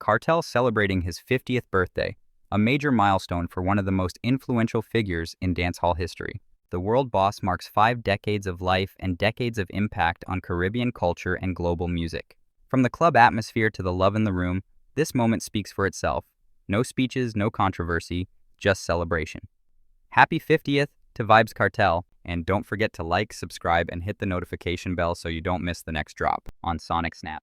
Kartel celebrating his 50th birthday, a major milestone for one of the most influential figures in dancehall history. The world boss marks 5 decades of life and decades of impact on Caribbean culture and global music. From the club atmosphere to the love in the room, this moment speaks for itself. No speeches, no controversy, just celebration. Happy 50th to Vybz Kartel, and don't forget to like, subscribe, and hit the notification bell so you don't miss the next drop on Sonic Snap.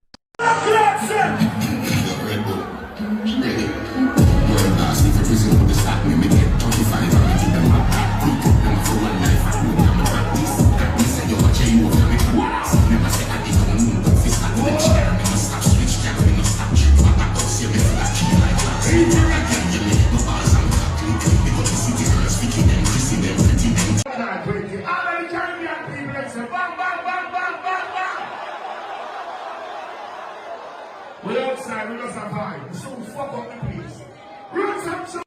We're outside, we just have vibe. So fuck up the place. Run some shit.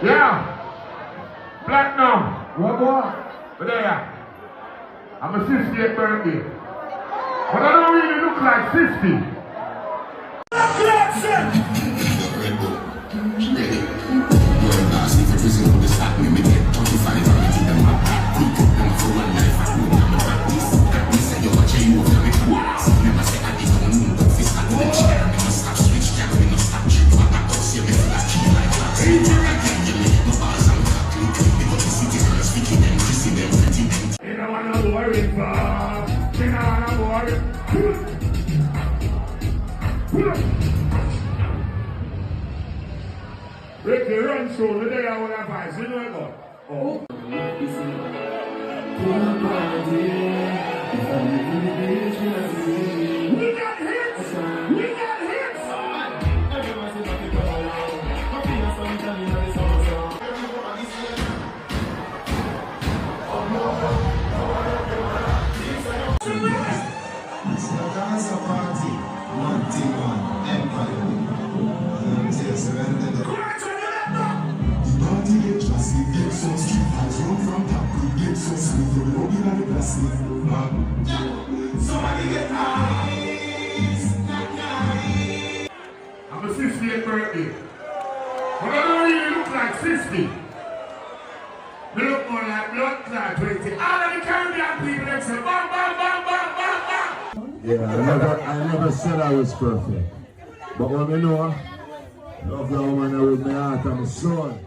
Yeah, Platinum. What boy? But there, I'm a 68th birthday. But I don't really look like 50. Ricky, run show today I will advise you know about. Oh. We got hits! We got hits! It's a dance party, one empire. I'm a 68th birthday. But I don't really look like 60. I look more like blood clot 20. All of the Caribbean people that say bam, bam, bam, bam, bam, bam. Yeah, I never said I was perfect. But when I know, I love the woman with my heart and my soul.